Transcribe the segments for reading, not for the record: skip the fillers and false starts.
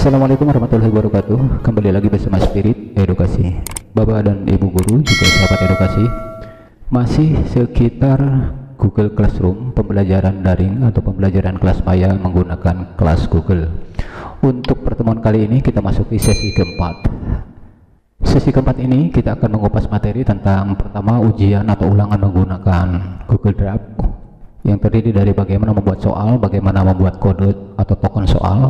Assalamualaikum warahmatullahi wabarakatuh. Kembali lagi bersama Spirit Edukasi. Bapak dan Ibu guru, juga sahabat edukasi, masih sekitar Google Classroom, pembelajaran daring atau pembelajaran kelas maya menggunakan kelas Google. Untuk pertemuan kali ini kita masuk di sesi keempat. Sesi keempat ini kita akan mengupas materi tentang pertama ujian atau ulangan menggunakan Google Drive yang terdiri dari bagaimana membuat soal, bagaimana membuat kode atau token soal,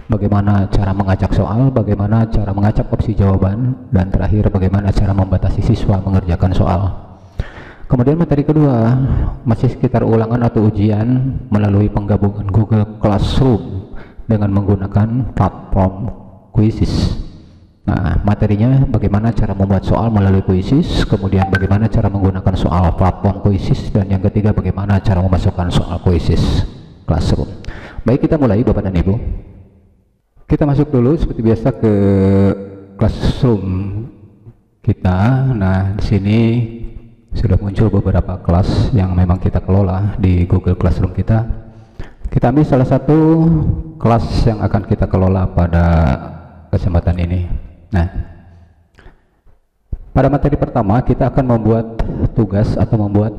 bagaimana cara mengacak soal, bagaimana cara mengacak opsi jawaban, dan terakhir bagaimana cara membatasi siswa mengerjakan soal. Kemudian materi kedua masih sekitar ulangan atau ujian melalui penggabungan Google Classroom dengan menggunakan platform Quizzes. Nah, materinya bagaimana cara membuat soal melalui Quizzes, kemudian bagaimana cara menggunakan soal platform Quizzes, dan yang ketiga bagaimana cara memasukkan soal Quizzes Classroom. Baik, kita mulai Bapak dan Ibu. Kita masuk dulu seperti biasa ke Classroom kita. Nah, di sini sudah muncul beberapa kelas yang memang kita kelola di Google Classroom kita. Kita ambil salah satu kelas yang akan kita kelola pada kesempatan ini. Nah, pada materi pertama kita akan membuat tugas atau membuat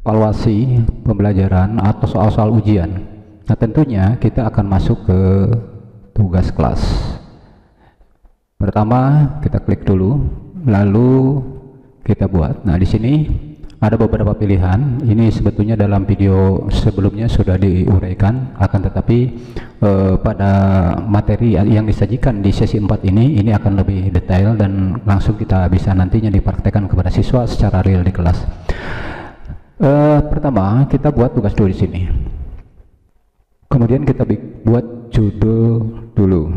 evaluasi pembelajaran atau soal-soal ujian. Nah, tentunya kita akan masuk ke tugas kelas. Pertama kita klik dulu, lalu kita buat. Nah, di sini ada beberapa pilihan. Ini sebetulnya dalam video sebelumnya sudah diuraikan, akan tetapi pada materi yang disajikan di sesi 4 ini akan lebih detail dan langsung kita bisa nantinya dipraktekkan kepada siswa secara real di kelas. Pertama kita buat tugas dulu di sini. Kemudian kita buat judul dulu.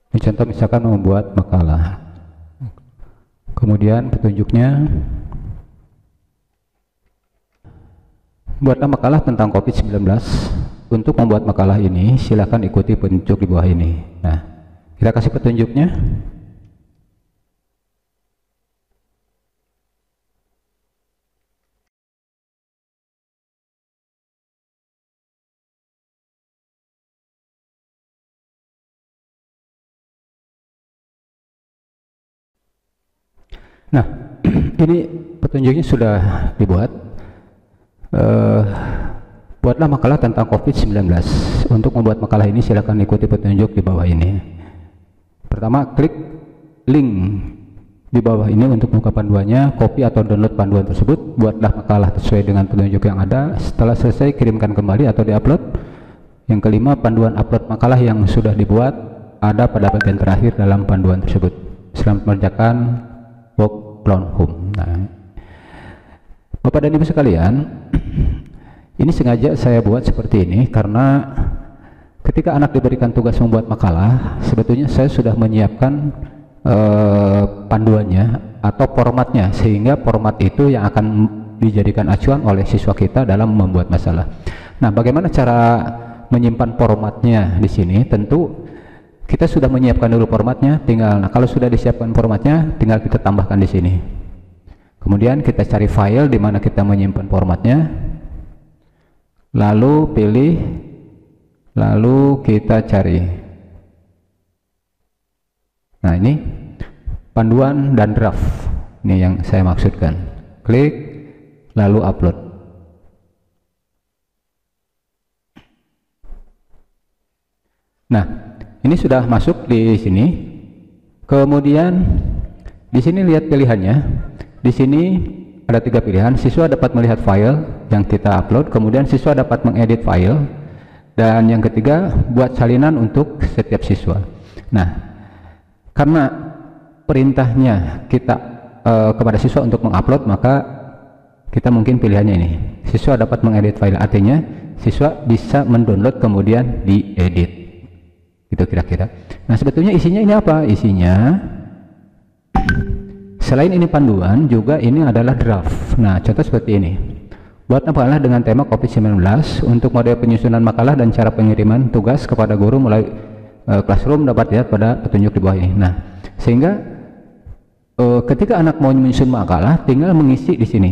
Ini contoh misalkan membuat makalah. Kemudian petunjuknya, buatlah makalah tentang COVID-19. Untuk membuat makalah ini silakan ikuti petunjuk di bawah ini. Nah, kita kasih petunjuknya. Nah, ini petunjuknya sudah dibuat. Buatlah makalah tentang COVID-19. Untuk membuat makalah ini silakan ikuti petunjuk di bawah ini. Pertama, klik link di bawah ini untuk buka panduannya, copy atau download panduan tersebut. Buatlah makalah sesuai dengan petunjuk yang ada. Setelah selesai, kirimkan kembali atau diupload. Yang kelima, panduan upload makalah yang sudah dibuat ada pada bagian terakhir dalam panduan tersebut. Selamat mengerjakan work from home. Nah, Bapak dan Ibu sekalian, ini sengaja saya buat seperti ini karena ketika anak diberikan tugas membuat makalah, sebetulnya saya sudah menyiapkan panduannya atau formatnya, sehingga format itu yang akan dijadikan acuan oleh siswa kita dalam membuat masalah. Nah, bagaimana cara menyimpan formatnya di sini? Tentu kita sudah menyiapkan dulu formatnya, tinggal kalau sudah disiapkan formatnya tinggal kita tambahkan di sini. Kemudian kita cari file di mana kita menyimpan formatnya, lalu pilih, lalu kita cari. Nah, ini panduan dan draft, ini yang saya maksudkan. Klik lalu upload. Nah, ini sudah masuk di sini. Kemudian di sini lihat pilihannya. Di sini ada 3 pilihan. Siswa dapat melihat file yang kita upload, kemudian siswa dapat mengedit file, dan yang ketiga buat salinan untuk setiap siswa. Nah, karena perintahnya kita kepada siswa untuk mengupload, maka kita mungkin pilihannya ini. Siswa dapat mengedit file, artinya siswa bisa mendownload kemudian diedit. Itu kira-kira. Nah, sebetulnya isinya ini apa? Isinya selain ini panduan, juga ini adalah draft. Nah, contoh seperti ini. Buat makalah dengan tema COVID-19 untuk model penyusunan makalah dan cara pengiriman tugas kepada guru melalui Classroom dapat dilihat pada petunjuk di bawah ini. Nah, sehingga ketika anak mau menyusun makalah tinggal mengisi di sini.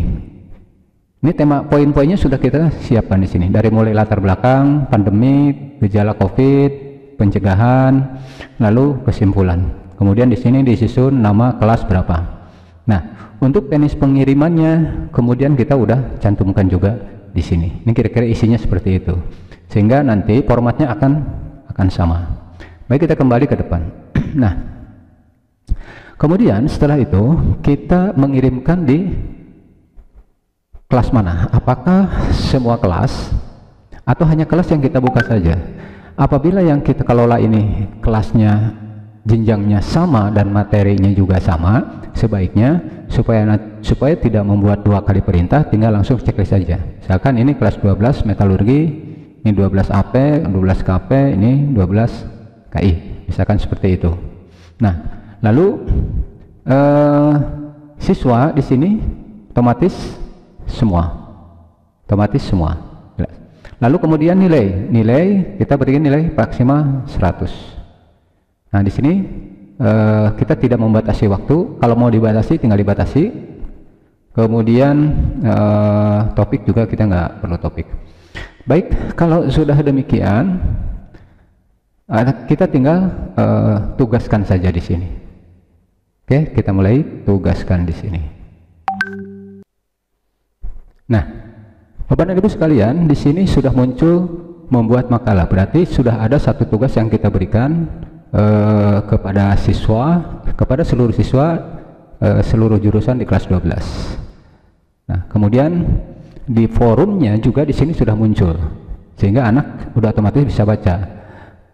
Ini tema poin-poinnya sudah kita siapkan di sini. Dari mulai latar belakang, pandemi, gejala COVID, pencegahan, lalu kesimpulan. Kemudian di sini disusun nama kelas berapa. Nah, untuk teknis pengirimannya, kemudian kita udah cantumkan juga di sini. Ini kira-kira isinya seperti itu. Sehingga nanti formatnya akan sama. Baik, kita kembali ke depan. Nah, kemudian setelah itu kita mengirimkan di kelas mana? Apakah semua kelas atau hanya kelas yang kita buka saja? Apabila yang kita kelola ini kelasnya jenjangnya sama dan materinya juga sama, sebaiknya supaya tidak membuat dua kali perintah, tinggal langsung checklist saja. Misalkan ini kelas 12 metalurgi, ini 12 AP, 12 KP, ini 12 KI, misalkan seperti itu. Nah, lalu siswa di sini otomatis semua. Lalu kemudian nilai kita berikan nilai maksimal 100. Nah, di sini kita tidak membatasi waktu. Kalau mau dibatasi tinggal dibatasi. Kemudian topik juga kita nggak perlu topik. Baik, kalau sudah demikian kita tinggal tugaskan saja di sini. Oke, kita mulai tugaskan di sini. Nah, Bapak dan Ibu sekalian, di sini sudah muncul membuat makalah. Berarti sudah ada satu tugas yang kita berikan kepada seluruh siswa seluruh jurusan di kelas 12. Nah, kemudian di forumnya juga di sini sudah muncul, sehingga anak udah otomatis bisa baca,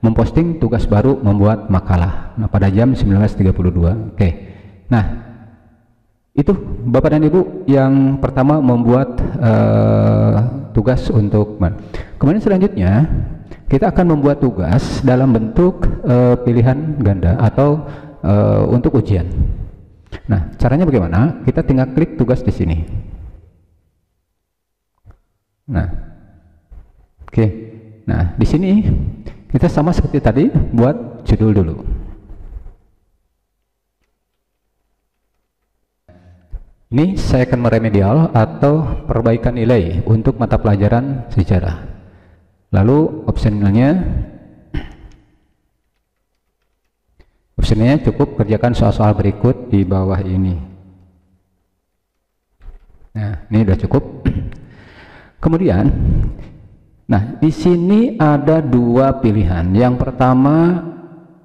memposting tugas baru membuat makalah. Nah, pada jam 19.32. Oke. Nah, itu Bapak dan Ibu yang pertama membuat tugas untuk kemudian selanjutnya kita akan membuat tugas dalam bentuk pilihan ganda atau untuk ujian. Nah, caranya bagaimana? Kita tinggal klik tugas di sini. Nah, oke. Nah, di sini kita sama seperti tadi buat judul dulu. Ini saya akan meremedial atau perbaikan nilai untuk mata pelajaran sejarah. Lalu opsionalnya cukup kerjakan soal-soal berikut di bawah ini. Nah, ini udah cukup. Kemudian, nah di sini ada dua pilihan. Yang pertama,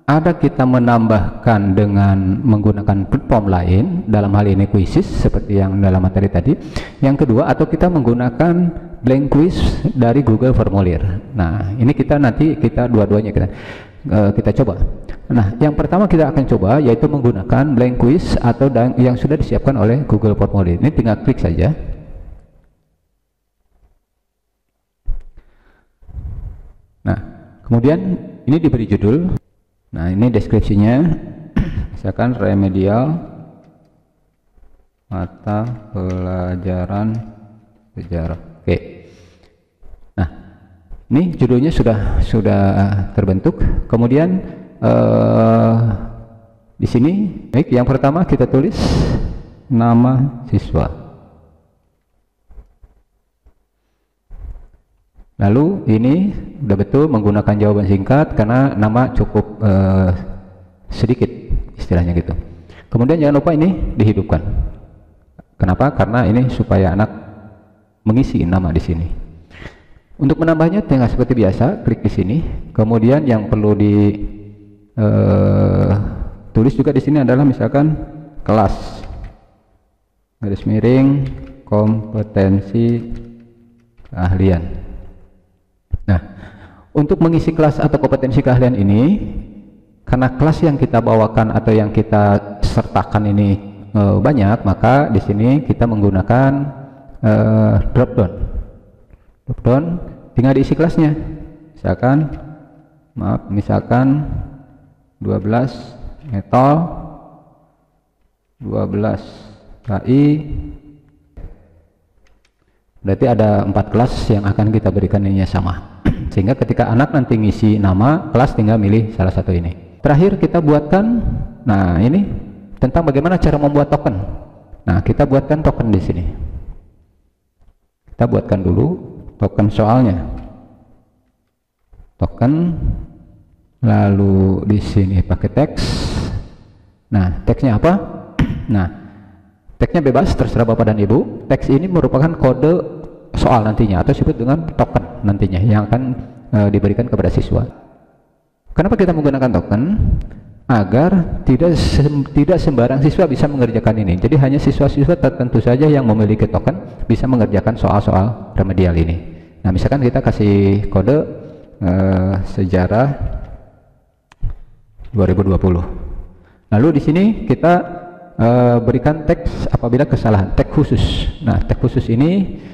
ada kita menambahkan dengan menggunakan platform lain, dalam hal ini quizzes seperti yang dalam materi tadi. Yang kedua, atau kita menggunakan blank quiz dari Google Formulir. Nah, ini kita dua-duanya kita coba. Nah, yang pertama kita akan coba yaitu menggunakan blank quiz atau yang sudah disiapkan oleh Google Formulir. Ini tinggal klik saja. Nah, kemudian ini diberi judul. Nah, ini deskripsinya, misalkan remedial mata pelajaran sejarah. Oke. Nah, ini judulnya sudah terbentuk. Kemudian di sini, baik, yang pertama kita tulis nama siswa. Lalu ini udah betul menggunakan jawaban singkat karena nama cukup sedikit istilahnya gitu. Kemudian jangan lupa ini dihidupkan. Kenapa? Karena ini supaya anak mengisi nama di sini. Untuk menambahnya tinggal seperti biasa, klik di sini. Kemudian yang perlu tulis juga di sini adalah misalkan kelas garis miring kompetensi keahlian. Nah, untuk mengisi kelas atau kompetensi keahlian ini, karena kelas yang kita bawakan atau yang kita sertakan ini banyak, maka di sini kita menggunakan drop down, tinggal diisi kelasnya. Misalkan 12 metal, 12 KI. Berarti ada 4 kelas yang akan kita berikan nilainya sama. Sehingga ketika anak nanti ngisi nama kelas tinggal milih salah satu ini. Terakhir kita buatkan, nah ini tentang bagaimana cara membuat token. Nah, kita buatkan token di sini. Kita buatkan dulu token soalnya. Token, lalu di sini pakai teks. Nah, teksnya apa? Nah, teksnya bebas, terserah Bapak dan Ibu. Teks ini merupakan kode soal nantinya, atau disebut dengan token nantinya yang akan diberikan kepada siswa. Kenapa kita menggunakan token? Agar tidak sembarang siswa bisa mengerjakan ini. Jadi hanya siswa-siswa tertentu saja yang memiliki token bisa mengerjakan soal-soal remedial ini. Nah, misalkan kita kasih kode sejarah 2020. Lalu di sini kita berikan teks apabila kesalahan, teks khusus. Nah, teks khusus ini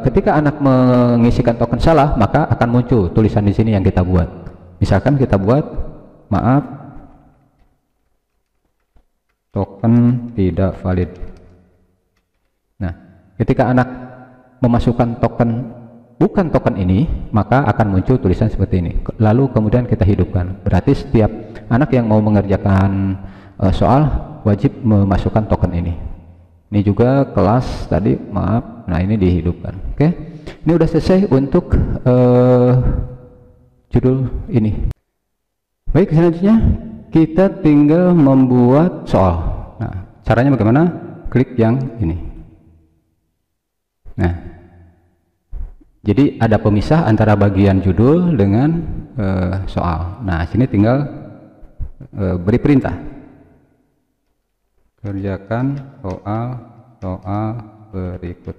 ketika anak mengisikan token salah, maka akan muncul tulisan di sini yang kita buat. Misalkan kita buat, maaf, token tidak valid. Nah, ketika anak memasukkan token bukan token ini, maka akan muncul tulisan seperti ini. Lalu kemudian kita hidupkan. Berarti setiap anak yang mau mengerjakan soal wajib memasukkan token ini. Ini juga kelas tadi, maaf. Nah, ini dihidupkan. Oke. Ini udah selesai untuk judul ini. Baik, selanjutnya kita tinggal membuat soal. Nah, caranya bagaimana? Klik yang ini. Nah, jadi ada pemisah antara bagian judul dengan soal. Nah, sini tinggal beri perintah. Kerjakan soal berikut.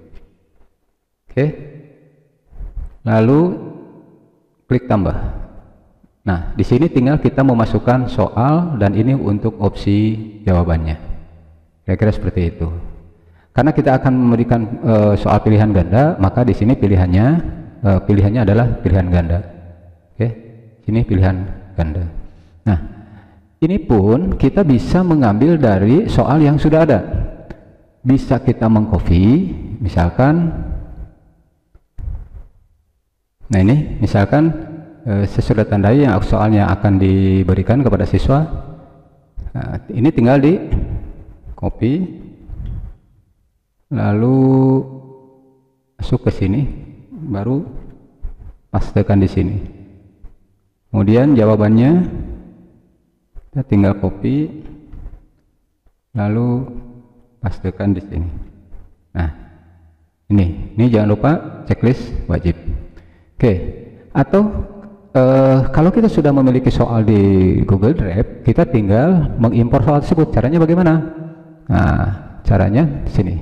Oke. Lalu klik tambah. Nah, di sini tinggal kita memasukkan soal dan ini untuk opsi jawabannya. Kira-kira seperti itu. Karena kita akan memberikan soal pilihan ganda, maka di sini pilihannya adalah pilihan ganda. Oke, sini pilihan ganda. Nah, ini pun kita bisa mengambil dari soal yang sudah ada. Bisa kita mengcopy, misalkan. Nah, ini misalkan saya sudah tandai yang soalnya akan diberikan kepada siswa. Nah, ini tinggal di copy. Lalu masuk ke sini, baru pastekan di sini. Kemudian jawabannya kita tinggal copy, lalu pastekan di sini. Nah, ini jangan lupa checklist wajib. Oke, atau kalau kita sudah memiliki soal di Google Drive, kita tinggal mengimpor soal tersebut. Caranya bagaimana? Nah, caranya di sini.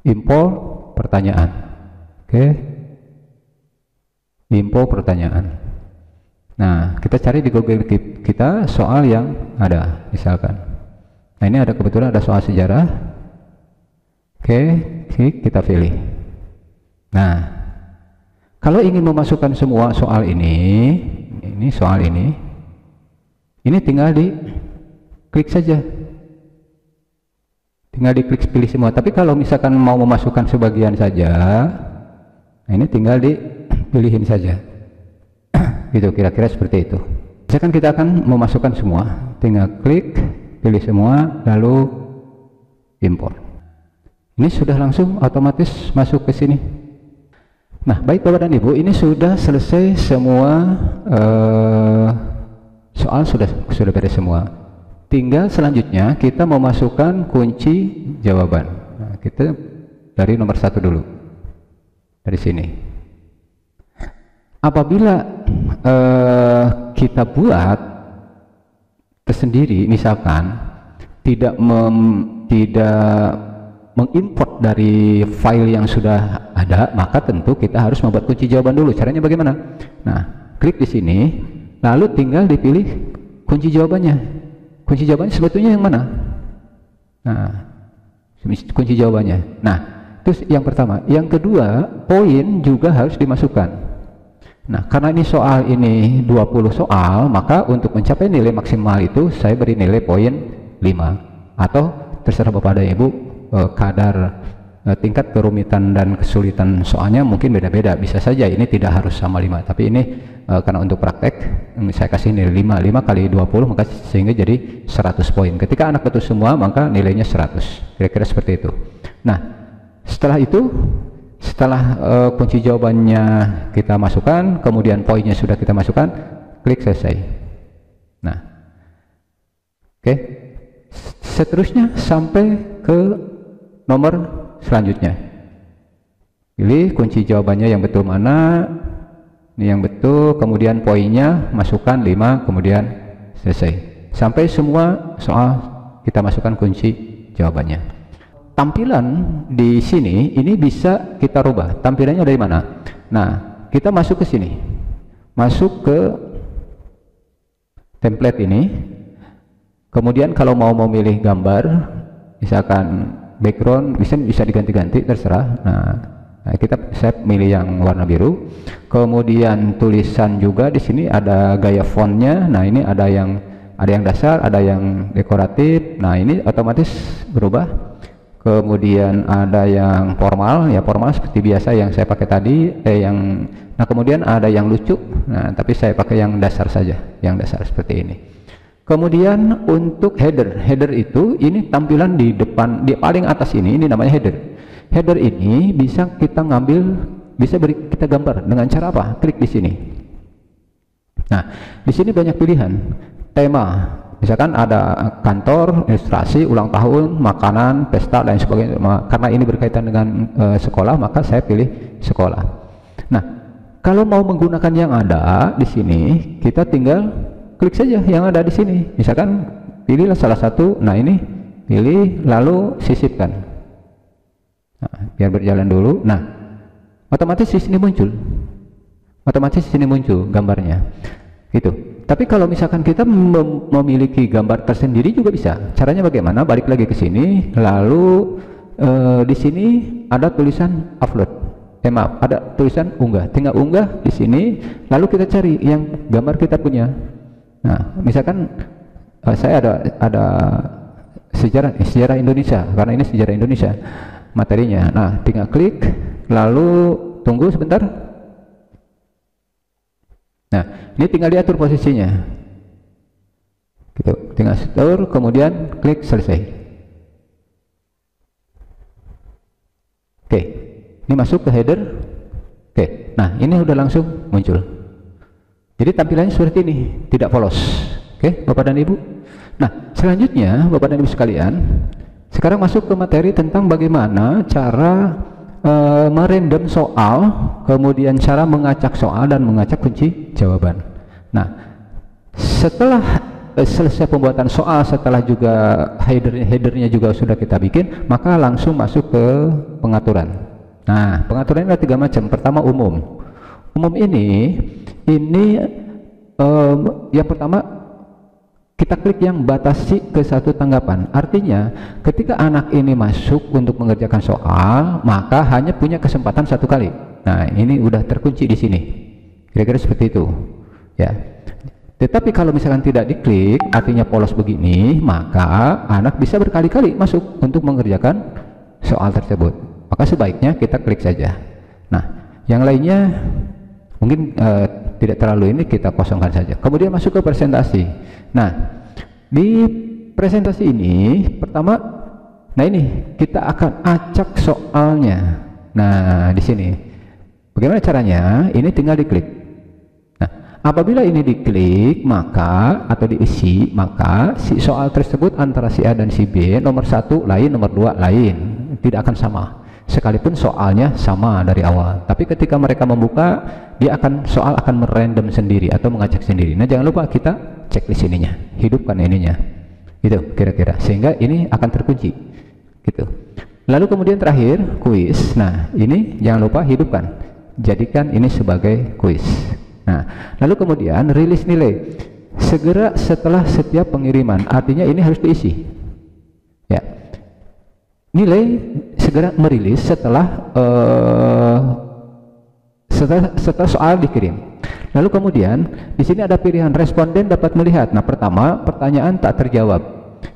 Import pertanyaan. Oke. Import pertanyaan. Nah, kita cari di Google Keep kita soal yang ada, misalkan. Nah, ini ada kebetulan ada soal sejarah. Oke, kita pilih. Nah, kalau ingin memasukkan semua soal ini soal ini tinggal di klik saja. Tinggal diklik pilih semua. Tapi kalau misalkan mau memasukkan sebagian saja, nah ini tinggal dipilihin saja. Gitu, kira-kira seperti itu. Misalkan kita akan memasukkan semua, tinggal klik pilih semua, lalu import. Ini sudah langsung otomatis masuk ke sini. Nah, baik Bapak dan Ibu, ini sudah selesai semua soal, sudah beres semua. Tinggal selanjutnya kita memasukkan kunci jawaban. Nah, kita dari nomor 1 dulu, dari sini. Apabila kita buat tersendiri, misalkan tidak mengimport dari file yang sudah ada, maka tentu kita harus membuat kunci jawaban dulu. Caranya bagaimana? Nah, klik di sini, lalu tinggal dipilih kunci jawabannya. Kunci jawabannya sebetulnya yang mana? Nah, kunci jawabannya. Nah, terus yang pertama. Yang kedua, poin juga harus dimasukkan. Nah, karena ini soal ini 20 soal, maka untuk mencapai nilai maksimal itu saya beri nilai poin 5. Atau terserah Bapak dan Ibu, kadar tingkat kerumitan dan kesulitan soalnya mungkin beda-beda. Bisa saja ini tidak harus sama 5, tapi ini karena untuk praktek saya kasih nilai 5 kali 20, maka sehingga jadi 100 poin. Ketika anak betul semua, maka nilainya 100. Kira-kira seperti itu. Nah, setelah itu Setelah kunci jawabannya kita masukkan, kemudian poinnya sudah kita masukkan, klik selesai. Nah, oke. Seterusnya sampai ke nomor selanjutnya. Pilih kunci jawabannya yang betul mana, ini yang betul, kemudian poinnya masukkan 5, kemudian selesai. Sampai semua soal kita masukkan kunci jawabannya. Tampilan di sini ini bisa kita rubah. Tampilannya dari mana? Nah, kita masuk ke sini. Masuk ke template ini. Kemudian kalau mau memilih gambar, misalkan background bisa diganti-ganti, terserah. Nah, saya milih yang warna biru. Kemudian tulisan juga di sini ada gaya fontnya. Nah, ini ada yang dasar, ada yang dekoratif. Nah, ini otomatis berubah. Kemudian ada yang formal, ya formal seperti biasa yang saya pakai tadi. Nah, kemudian ada yang lucu. Nah, tapi saya pakai yang dasar saja, yang dasar seperti ini. Kemudian untuk header itu ini tampilan di depan, di paling atas ini namanya header. Header ini bisa kita ngambil, bisa kita gambar dengan cara apa? Klik di sini. Nah, di sini banyak pilihan. Tema, misalkan ada kantor, ilustrasi, ulang tahun, makanan, pesta, dan sebagainya. Karena ini berkaitan dengan sekolah, maka saya pilih sekolah. Nah, kalau mau menggunakan yang ada di sini, kita tinggal klik saja yang ada di sini. Misalkan pilihlah salah satu. Nah, ini pilih, lalu sisipkan. Nah, biar berjalan dulu. Nah, otomatis di sini muncul. Otomatis di sini muncul gambarnya. Gitu. Tapi kalau misalkan kita memiliki gambar tersendiri juga bisa. Caranya bagaimana? Balik lagi ke sini, lalu di sini ada tulisan upload. Maaf, ada tulisan unggah. Tinggal unggah di sini, lalu kita cari yang gambar kita punya. Nah, misalkan saya ada sejarah Indonesia, karena ini sejarah Indonesia materinya. Nah, tinggal klik, lalu tunggu sebentar. Nah, ini tinggal diatur posisinya. Gitu, tinggal setor, kemudian klik selesai. Oke, ini masuk ke header. Oke, nah ini udah langsung muncul. Jadi tampilannya seperti ini, tidak polos. Oke, Bapak dan Ibu. Nah, selanjutnya Bapak dan Ibu sekalian, sekarang masuk ke materi tentang bagaimana cara merandom soal, kemudian cara mengacak soal dan mengacak kunci jawaban. Nah, setelah selesai pembuatan soal, setelah juga headernya juga sudah kita bikin, maka langsung masuk ke pengaturan. Nah, pengaturannya ada 3 macam. Pertama, umum. Umum ini yang pertama, kita klik yang batasi ke satu tanggapan. Artinya ketika anak ini masuk untuk mengerjakan soal, maka hanya punya kesempatan 1 kali. Nah, ini udah terkunci di sini. Kira-kira seperti itu, ya. Tetapi kalau misalkan tidak diklik, artinya polos begini, maka anak bisa berkali-kali masuk untuk mengerjakan soal tersebut. Maka sebaiknya kita klik saja. Nah, yang lainnya mungkin tidak terlalu ini, kita kosongkan saja. Kemudian masuk ke presentasi. Nah, di presentasi ini pertama, nah ini kita akan acak soalnya. Nah, di sini bagaimana caranya? Ini tinggal diklik. Nah, apabila ini diklik, maka atau diisi, maka si soal tersebut antara si A dan si B, nomor 1 lain, nomor 2 lain, tidak akan sama. Sekalipun soalnya sama dari awal, tapi ketika mereka membuka, soal akan merandom sendiri atau mengacak sendiri. Nah, jangan lupa kita checklist ininya, hidupkan ininya, gitu kira-kira, sehingga ini akan terkunci, gitu. Lalu kemudian terakhir kuis. Nah, ini jangan lupa hidupkan, jadikan ini sebagai kuis. Nah, lalu kemudian rilis nilai segera setelah setiap pengiriman, artinya ini harus diisi, ya. Nilai segera merilis setelah setelah soal dikirim. Lalu kemudian di sini ada pilihan responden dapat melihat. Nah, pertama, pertanyaan tak terjawab.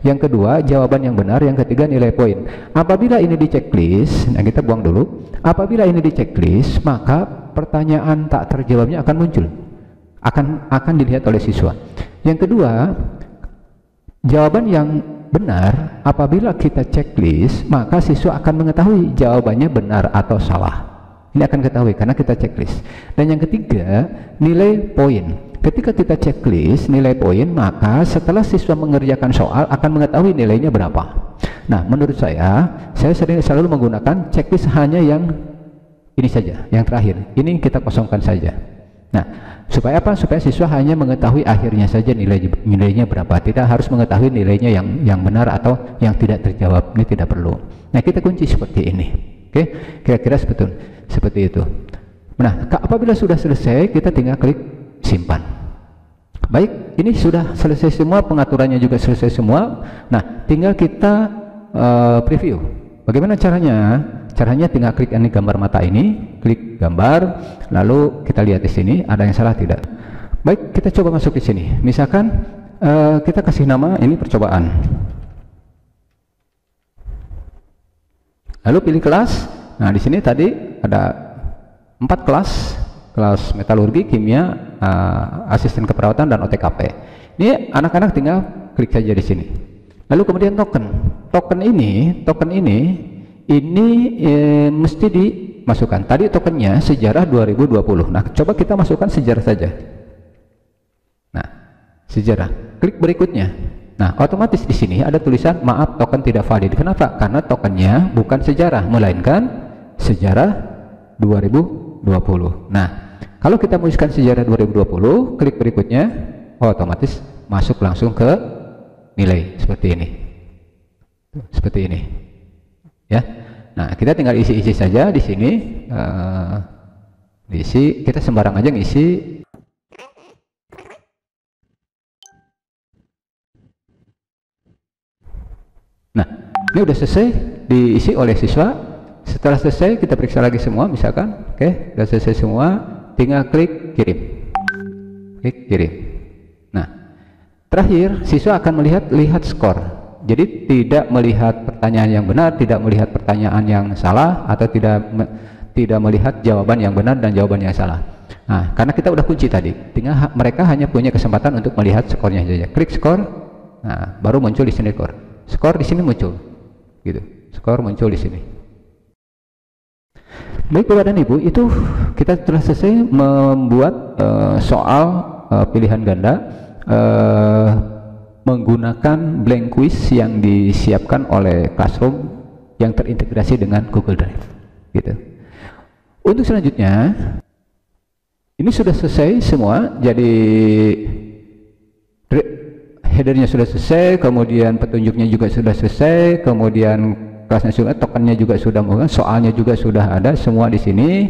Yang kedua, jawaban yang benar. Yang ketiga, nilai poin. Apabila ini di checklist, nah kita buang dulu. Apabila ini di checklist, maka pertanyaan tak terjawabnya akan muncul. Akan dilihat oleh siswa. Yang kedua, jawaban yang benar, apabila kita checklist, maka siswa akan mengetahui jawabannya benar atau salah. Ini akan ketahui karena kita checklist. Dan yang ketiga, nilai poin. Ketika kita checklist nilai poin, maka setelah siswa mengerjakan soal akan mengetahui nilainya berapa. Nah, menurut saya selalu menggunakan checklist hanya yang ini saja, yang terakhir. Ini kita kosongkan saja. Nah, supaya apa? Supaya siswa hanya mengetahui akhirnya saja nilainya berapa. Tidak harus mengetahui nilainya yang benar atau yang tidak terjawab. Ini tidak perlu. Nah, kita kunci seperti ini. Oke, kira-kira seperti itu. Nah, apabila sudah selesai, kita tinggal klik simpan. Baik, ini sudah selesai semua, pengaturannya juga selesai semua. Nah, tinggal kita preview. Bagaimana caranya? Caranya tinggal klik ini gambar mata ini, klik gambar, lalu kita lihat di sini ada yang salah tidak. Baik, kita coba masuk di sini. Misalkan kita kasih nama ini percobaan. Lalu pilih kelas. Nah, di sini tadi ada 4 kelas, kelas metalurgi, kimia, asisten keperawatan, dan OTKP. Ini anak-anak tinggal klik saja di sini. Lalu kemudian token ini mesti dimasukkan. Tadi tokennya sejarah 2020. Nah, coba kita masukkan sejarah saja. Nah, sejarah. Klik berikutnya. Nah, otomatis di sini ada tulisan maaf token tidak valid. Kenapa? Karena tokennya bukan sejarah, melainkan sejarah 2020. Nah, kalau kita menuliskan sejarah 2020, klik berikutnya, otomatis masuk langsung ke nilai seperti ini. Seperti ini. Ya. Nah, kita tinggal isi-isi saja di sini. Diisi, kita sembarang aja ngisi. Nah, ini udah selesai diisi oleh siswa. Setelah selesai, kita periksa lagi semua, misalkan, oke, udah selesai semua, tinggal klik kirim. Klik kirim. Nah, terakhir siswa akan lihat skor. Jadi tidak melihat pertanyaan yang benar, tidak melihat pertanyaan yang salah, atau tidak melihat jawaban yang benar dan jawaban yang salah. Nah, karena kita udah kunci tadi, tinggal mereka hanya punya kesempatan untuk melihat skornya saja. Klik skor. Nah, baru muncul di sini skor. Skor di sini muncul, gitu. Skor muncul di sini. Baik Bapak dan Ibu, itu kita telah selesai membuat soal pilihan ganda menggunakan blank quiz yang disiapkan oleh Classroom yang terintegrasi dengan Google Drive, gitu. Untuk selanjutnya, ini sudah selesai semua, jadi headernya sudah selesai, kemudian petunjuknya juga sudah selesai, kemudian kelasnya sudah, tokennya juga sudah, soalnya juga sudah ada semua di sini.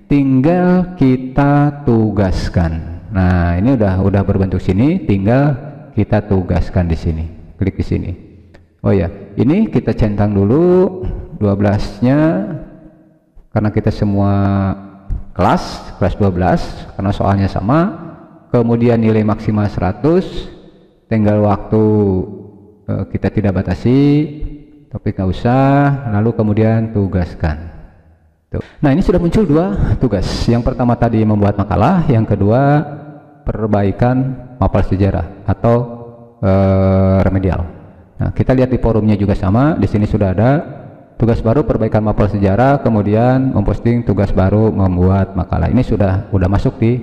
Tinggal kita tugaskan. Nah, ini udah berbentuk sini, tinggal kita tugaskan di sini. Klik di sini. Oh ya, ini kita centang dulu 12-nya karena kita semua kelas 12 karena soalnya sama. Kemudian nilai maksimal 100. Tinggal waktu kita tidak batasi, topik nggak usah, lalu kemudian tugaskan. Tuh. Nah, ini sudah muncul 2 tugas. Yang pertama tadi membuat makalah, yang kedua perbaikan mapel sejarah atau remedial. Nah, kita lihat di forumnya juga sama, di sini sudah ada tugas baru perbaikan mapel sejarah, kemudian memposting tugas baru membuat makalah. Ini sudah masuk di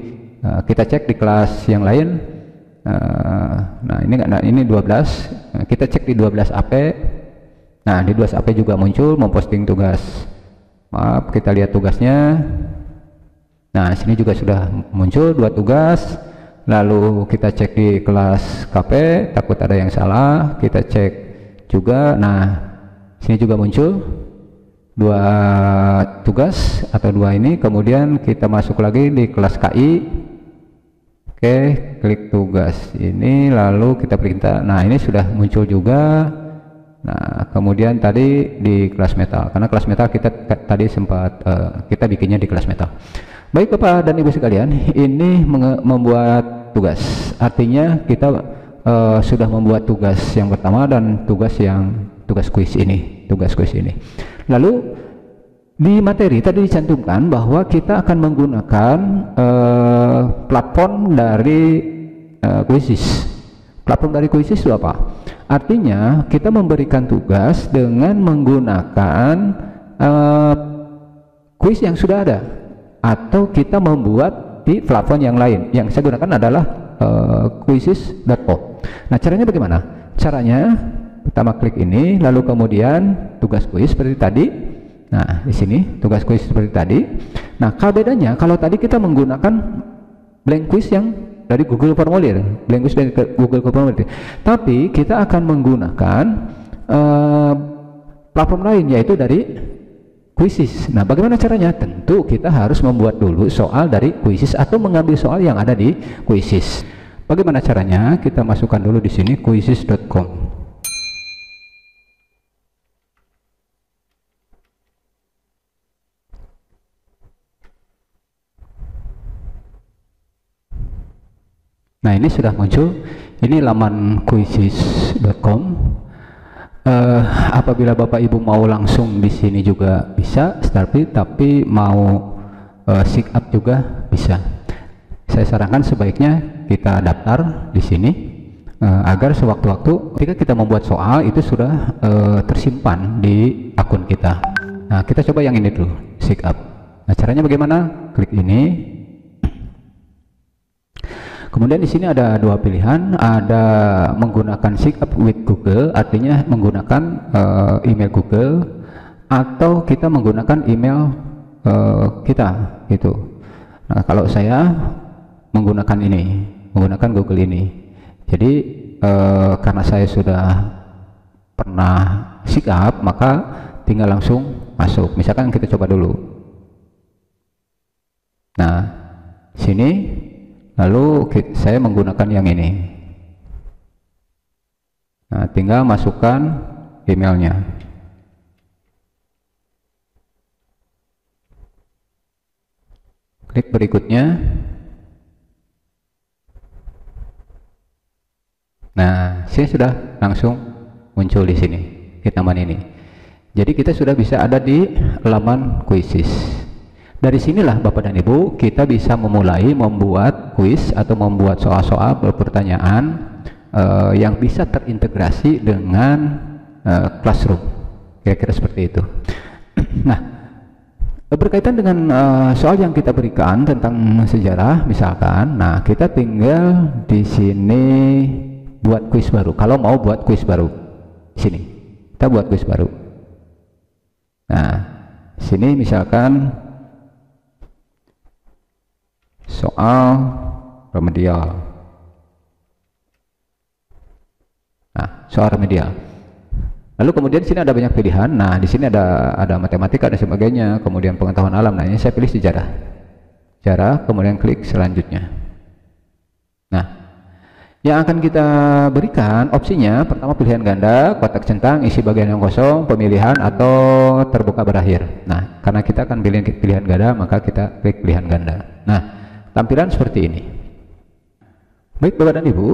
kita cek di kelas yang lain. Nah, ini 12. Kita cek di 12 AP. Nah, di 12 AP juga muncul memposting tugas. Maaf, kita lihat tugasnya. Nah, sini juga sudah muncul 2 tugas. Lalu kita cek di kelas KP, takut ada yang salah, kita cek juga. Nah, sini juga muncul 2 tugas atau 2 ini. Kemudian kita masuk lagi di kelas KI. Oke, klik tugas ini, lalu kita perintah. Nah, ini sudah muncul juga. Nah, kemudian tadi di kelas metal, karena kelas metal kita tadi sempat kita bikinnya di kelas metal. Baik Bapak dan Ibu sekalian, ini membuat tugas. Artinya kita sudah membuat tugas yang pertama dan tugas kuis ini, Lalu di materi tadi dicantumkan bahwa kita akan menggunakan platform dari Quizzes. Platform dari Quizzes itu apa? Artinya kita memberikan tugas dengan menggunakan kuis yang sudah ada, atau kita membuat di platform yang lain. Yang saya gunakan adalah quizzes.com. Nah, caranya bagaimana? Caranya pertama klik ini, lalu kemudian tugas kuis seperti tadi. Nah, di sini tugas kuis seperti tadi. Nah, bedanya kalau tadi kita menggunakan blank quiz yang dari Google Formulir, blank quiz dari Google Formulir. Tapi kita akan menggunakan platform lain, yaitu dari Quizzes. Nah, bagaimana caranya? Tentu kita harus membuat dulu soal dari Quizzes atau mengambil soal yang ada di Quizzes. Bagaimana caranya? Kita masukkan dulu di sini quizzes.com. Nah, ini sudah muncul. Ini laman quizzes.com. Apabila Bapak Ibu mau langsung di sini juga bisa, tapi mau sign up juga bisa. Saya sarankan sebaiknya kita daftar di sini agar sewaktu-waktu ketika kita membuat soal itu sudah tersimpan di akun kita. Nah, kita coba yang ini dulu, sign up. Nah, caranya bagaimana? Klik ini. Kemudian di sini ada dua pilihan, ada menggunakan sign up with Google, artinya menggunakan email Google, atau kita menggunakan email kita, gitu. Nah, kalau saya menggunakan ini, menggunakan Google ini. Jadi karena saya sudah pernah sign up, maka tinggal langsung masuk. Misalkan kita coba dulu. Nah, sini. Lalu saya menggunakan yang ini. Nah, tinggal masukkan emailnya. Klik berikutnya. Nah, saya sudah langsung muncul di sini, di taman ini. Jadi kita sudah bisa ada di laman Quizzes. Dari sinilah Bapak dan Ibu kita bisa memulai membuat kuis atau membuat soal-soal pertanyaan yang bisa terintegrasi dengan Classroom, kira-kira seperti itu. Nah, berkaitan dengan soal yang kita berikan tentang sejarah misalkan, nah kita tinggal di sini buat kuis baru. Kalau mau buat kuis baru, sini kita buat kuis baru. Nah, sini misalkan soal remedial. Nah, soal remedial. Lalu kemudian di sini ada banyak pilihan. Nah, di sini ada matematika dan sebagainya, kemudian pengetahuan alam. Nah, ini saya pilih sejarah. Sejarah, kemudian klik selanjutnya. Nah, yang akan kita berikan opsinya pertama pilihan ganda, kotak centang, isi bagian yang kosong, pemilihan atau terbuka berakhir. Nah, karena kita akan pilih pilihan ganda, maka kita klik pilihan ganda. Nah, tampilan seperti ini. Baik Bapak dan Ibu,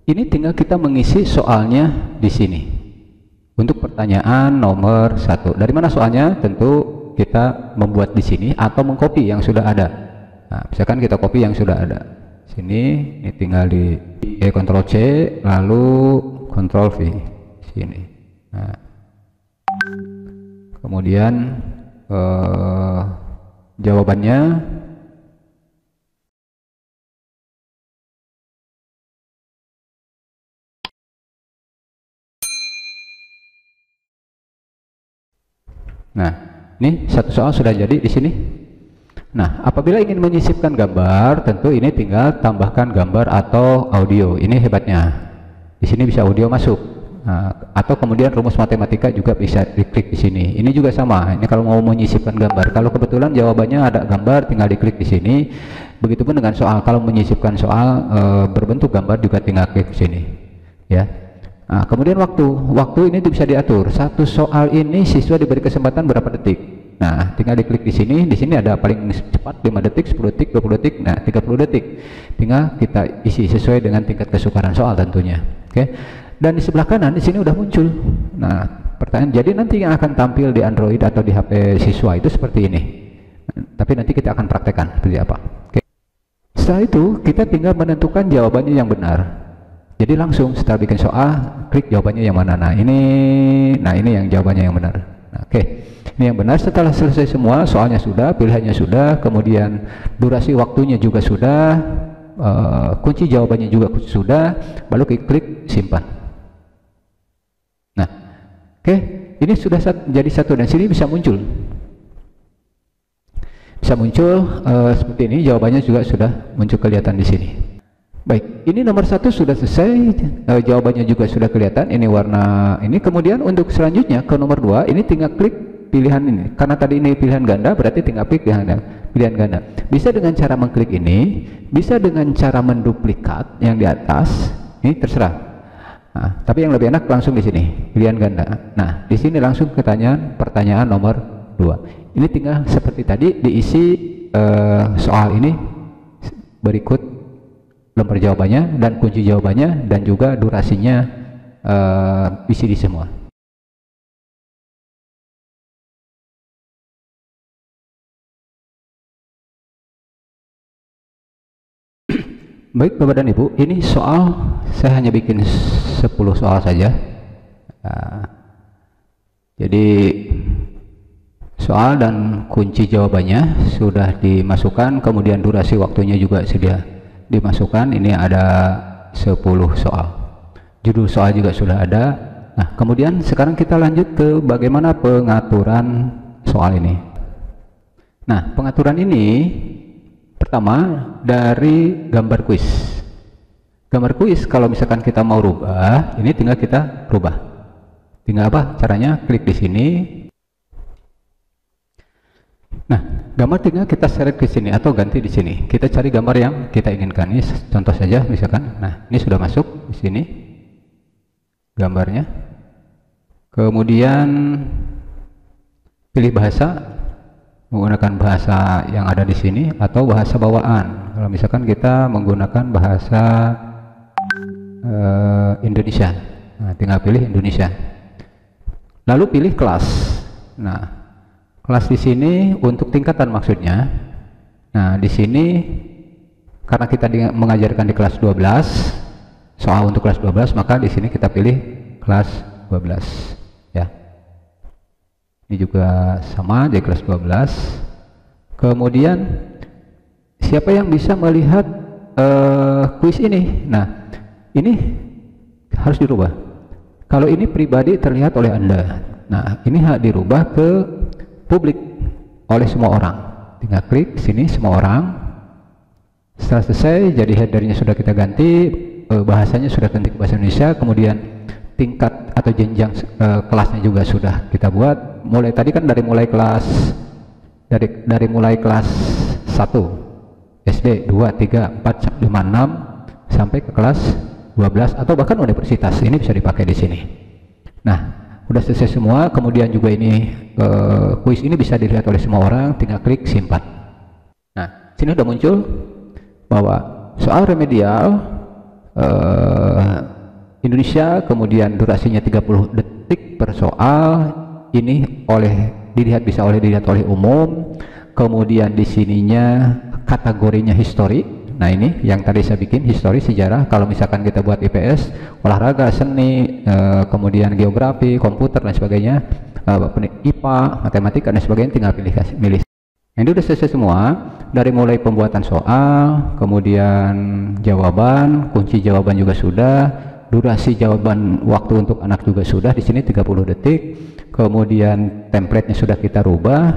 ini tinggal kita mengisi soalnya di sini. Untuk pertanyaan nomor 1. Dari mana soalnya? Tentu kita membuat di sini atau mengcopy yang sudah ada. Nah, misalkan kita copy yang sudah ada. Sini, ini tinggal di Ctrl C, lalu Ctrl V. Sini. Nah, kemudian jawabannya. Nah, ini satu soal sudah jadi di sini. Nah, apabila ingin menyisipkan gambar, tentu ini tinggal tambahkan gambar atau audio. Ini hebatnya. Di sini bisa audio masuk. Nah, atau kemudian rumus matematika juga bisa diklik di sini. Ini juga sama. Ini kalau mau menyisipkan gambar. Kalau kebetulan jawabannya ada gambar, tinggal diklik di sini. Begitupun dengan soal. Kalau menyisipkan soal berbentuk gambar juga tinggal klik di sini. Ya. Nah, kemudian waktu ini bisa diatur. Satu soal ini siswa diberi kesempatan berapa detik. Nah, tinggal diklik di sini. Di sini ada paling cepat 5 detik, 10 detik, 20 detik, nah 30 detik. Tinggal kita isi sesuai dengan tingkat kesukaran soal tentunya. Oke. Dan di sebelah kanan di sini udah muncul. Nah, pertanyaan. Jadi nanti yang akan tampil di Android atau di HP siswa itu seperti ini. Tapi nanti kita akan praktekkan seperti apa. Oke. Setelah itu kita tinggal menentukan jawabannya yang benar. Jadi langsung setelah bikin soal, klik jawabannya yang mana. Nah ini yang jawabannya yang benar. Nah, Oke, ini yang benar. Setelah selesai semua, soalnya sudah, pilihannya sudah, kemudian durasi waktunya juga sudah, kunci jawabannya juga sudah, baru klik simpan. Nah, oke, ini sudah jadi satu dan sini bisa muncul. Bisa muncul seperti ini, jawabannya juga sudah muncul kelihatan di sini. Baik, ini nomor 1 sudah selesai, jawabannya juga sudah kelihatan, ini warna ini. Kemudian untuk selanjutnya ke nomor 2, ini tinggal klik pilihan ini. Karena tadi ini pilihan ganda, berarti tinggal klik pilihan ganda. Bisa dengan cara mengklik ini, bisa dengan cara menduplikat yang di atas, ini terserah. Nah, tapi yang lebih enak langsung di sini, pilihan ganda. Nah, di sini langsung pertanyaan nomor 2. Ini tinggal seperti tadi, diisi soal ini berikut lembar jawabannya dan kunci jawabannya dan juga durasinya, isi di semua. Baik Bapak dan Ibu, ini soal saya hanya bikin 10 soal saja. Jadi soal dan kunci jawabannya sudah dimasukkan, kemudian durasi waktunya juga sudah dimasukkan. Ini ada 10 soal, judul soal juga sudah ada. Nah, kemudian sekarang kita lanjut ke bagaimana pengaturan soal ini. Nah, pengaturan ini pertama dari gambar kuis. Gambar kuis kalau misalkan kita mau rubah, ini tinggal kita rubah. Tinggal apa caranya? Klik di sini. Nah, gambar tinggal kita seret ke sini atau ganti di sini. Kita cari gambar yang kita inginkan. Ini contoh saja misalkan. Nah, ini sudah masuk di sini gambarnya. Kemudian pilih bahasa, menggunakan bahasa yang ada di sini atau bahasa bawaan. Kalau misalkan kita menggunakan bahasa Indonesia, nah, tinggal pilih Indonesia. Lalu pilih kelas. Nah, kelas di sini untuk tingkatan maksudnya. Nah, di sini karena kita mengajarkan di kelas 12, soal untuk kelas 12, maka di sini kita pilih kelas 12 ya. Ini juga sama di kelas 12. Kemudian siapa yang bisa melihat kuis ini? Nah, ini harus dirubah. Kalau ini pribadi terlihat oleh Anda. Nah, ini harus dirubah ke publik oleh semua orang. Tinggal klik sini semua orang. Setelah selesai, jadi headernya sudah kita ganti, bahasanya sudah ganti ke bahasa Indonesia, kemudian tingkat atau jenjang kelasnya juga sudah kita buat. Mulai tadi kan dari mulai kelas 1 SD 2, 3, 4, 5, 6 sampai ke kelas 12 atau bahkan universitas. Ini bisa dipakai di sini. Nah, udah selesai semua. Kemudian juga ini kuis ini bisa dilihat oleh semua orang, tinggal klik simpan. Nah, sini udah muncul bahwa soal remedial Indonesia, kemudian durasinya 30 detik per soal. Ini dilihat oleh umum. Kemudian di sininya kategorinya histori. Nah, ini yang tadi saya bikin, histori, sejarah. Kalau misalkan kita buat IPS, olahraga, seni, kemudian geografi, komputer dan sebagainya, IPA, matematika dan sebagainya, tinggal pilih. Ini udah selesai semua, dari mulai pembuatan soal, kemudian jawaban, kunci jawaban juga sudah, durasi jawaban waktu untuk anak juga sudah, di sini 30 detik. Kemudian template-nya sudah kita rubah,